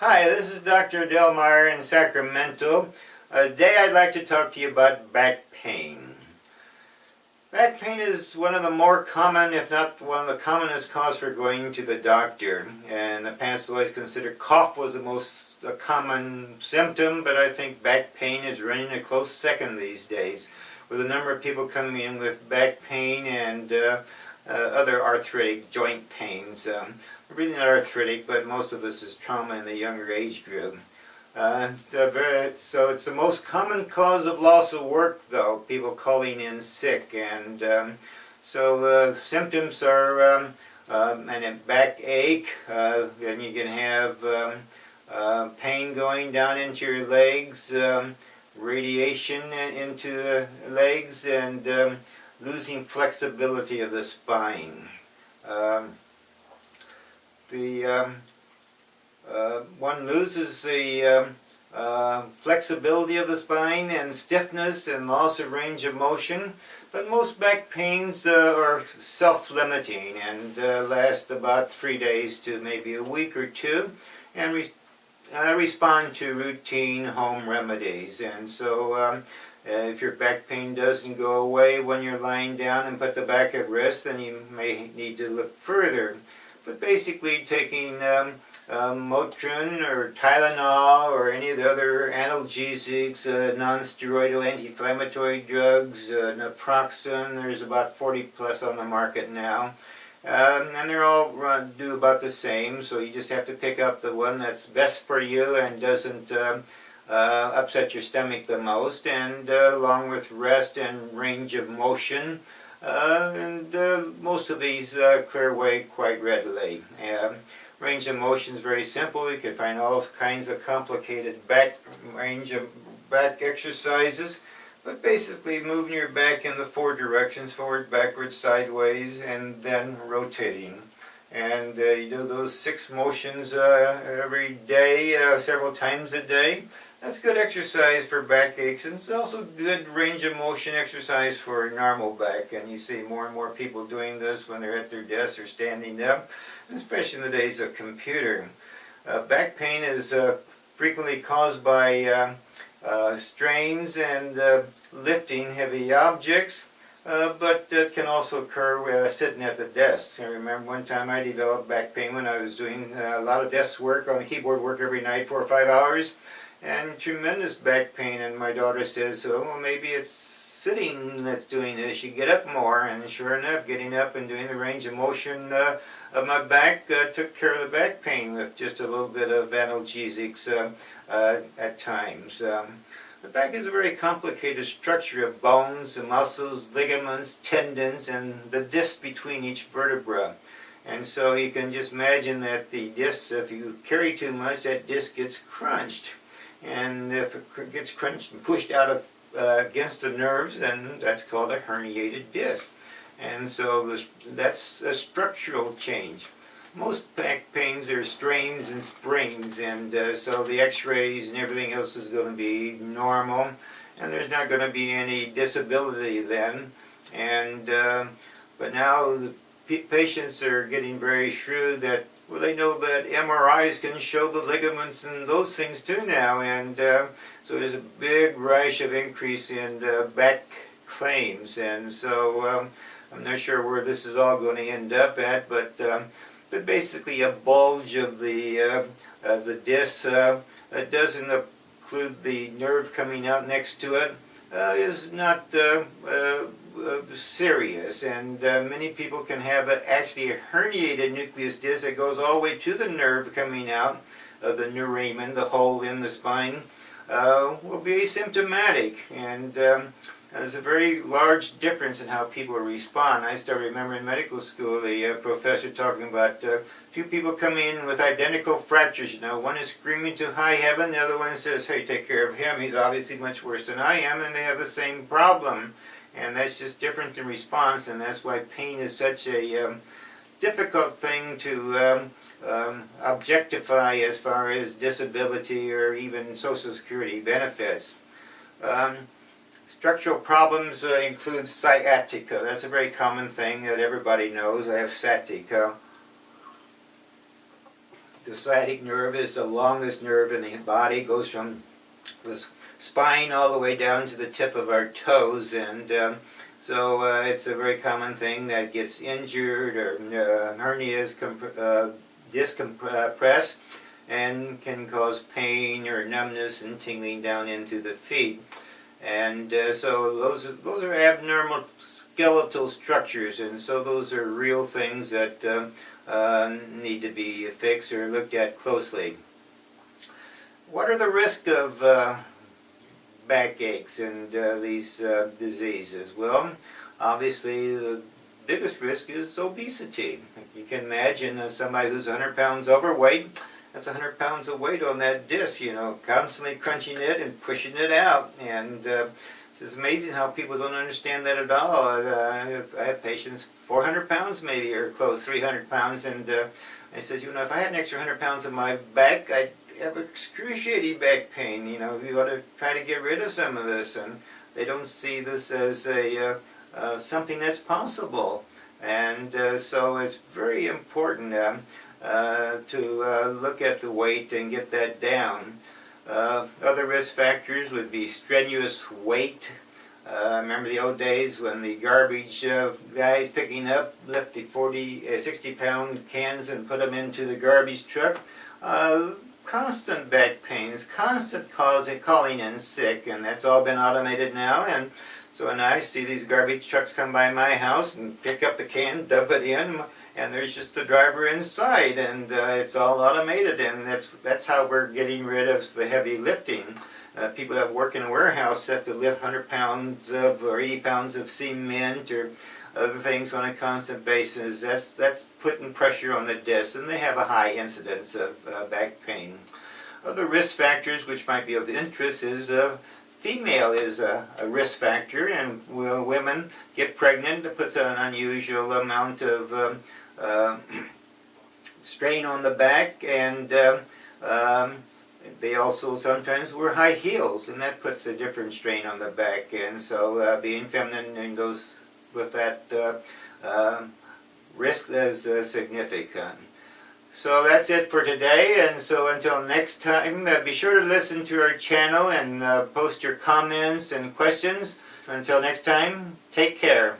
Hi, this is Dr. Meyer in Sacramento. Today I'd like to talk to you about back pain. Back pain is one of the more common, if not one of the commonest cause for going to the doctor. And in the past, always considered cough was the most common symptom, but I think back pain is running a close second these days, with a number of people coming in with back pain and other arthritic joint pains. Really not arthritic, but most of this is trauma in the younger age group. So it's the most common cause of loss of work, though, people calling in sick. And so the symptoms are a backache, then you can have pain going down into your legs, radiation into the legs, and losing flexibility of the spine. One loses the flexibility of the spine and stiffness and loss of range of motion, but most back pains are self-limiting and last about 3 days to maybe a week or two, and respond to routine home remedies. And so if your back pain doesn't go away when you're lying down and put the back at rest, then you may need to look further. But basically taking Motrin or Tylenol or any of the other analgesics, non-steroidal anti-inflammatory drugs, naproxen, there's about 40 plus on the market now. And they're all do about the same, so you just have to pick up the one that's best for you and doesn't upset your stomach the most, and along with rest and range of motion. Most of these clear away quite readily. Range of motion is very simple. You can find all kinds of complicated range of back exercises, but basically moving your back in the 4 directions, forward, backwards, sideways, and then rotating. And you do those 6 motions every day, several times a day. That's good exercise for backaches, and it's also good range of motion exercise for normal back. And you see more and more people doing this when they're at their desks or standing up, especially in the days of computer. Back pain is frequently caused by strains and lifting heavy objects, but it can also occur sitting at the desk. I remember one time I developed back pain when I was doing a lot of desk work, on the keyboard work every night, 4 or 5 hours. And tremendous back pain, and my daughter says, oh, well, maybe it's sitting that's doing this, you get up more. And sure enough, getting up and doing the range of motion of my back took care of the back pain with just a little bit of analgesics at times. The back is a very complicated structure of bones, muscles, ligaments, tendons, and the disc between each vertebra. And so you can just imagine that the disc, if you carry too much, that disc gets crunched. And if it gets crunched and pushed out against the nerves, then that's called a herniated disc. And so that's a structural change. Most back pains are strains and sprains, and so the x-rays and everything else is going to be normal, and there's not going to be any disability then. And but now the patients are getting very shrewd that, well, they know that MRIs can show the ligaments and those things too now, and so there's a big rush of increase in back claims. And so I'm not sure where this is all going to end up at, but basically a bulge of the disc that doesn't include the nerve coming out next to it is not serious, and many people can have actually a herniated nucleus disc that goes all the way to the nerve coming out of the neuramen, the hole in the spine, will be asymptomatic. And there's a very large difference in how people respond. I still remember in medical school the professor talking about 2 people coming in with identical fractures. You know, one is screaming to high heaven, the other one says, hey, take care of him, he's obviously much worse than I am, and they have the same problem. And that's just different in response, and that's why pain is such a difficult thing to objectify as far as disability or even Social Security benefits. Structural problems include sciatica. That's a very common thing that everybody knows. I have sciatica. The sciatic nerve is the longest nerve in the body. It goes from the spine all the way down to the tip of our toes, and so it's a very common thing that gets injured, or hernias discompress and can cause pain or numbness and tingling down into the feet. And so those are abnormal skeletal structures, and so those are real things that need to be fixed or looked at closely. What are the risks of backaches and these diseases? Well, obviously the biggest risk is obesity. You can imagine somebody who's 100 pounds overweight. That's 100 pounds of weight on that disc, constantly crunching it and pushing it out. And it's amazing how people don't understand that at all. I have patients 400 pounds maybe, or close, 300 pounds, and I says, if I had an extra 100 pounds on my back, I'd have excruciating back pain. You ought to try to get rid of some of this. And they don't see this as a something that's possible. And so it's very important to look at the weight and get that down. Other risk factors would be strenuous weight. Remember the old days when the garbage guys picking up lift the 60-pound cans and put them into the garbage truck. Constant back pains, constant calling in sick, and that's all been automated now. And so when I see these garbage trucks come by my house and pick up the can, dump it in, and there's just the driver inside, and it's all automated, and that's how we're getting rid of the heavy lifting. People that work in a warehouse have to lift 100 pounds or 80 pounds of cement or other things on a constant basis. That's putting pressure on the disc, and they have a high incidence of back pain. Other risk factors which might be of interest is female is a risk factor, and women get pregnant. It puts an unusual amount of strain on the back, and they also sometimes wear high heels, and that puts a different strain on the back. And so being feminine goes with that risk as significant. So that's it for today, and so until next time, be sure to listen to our channel and post your comments and questions. Until next time, take care.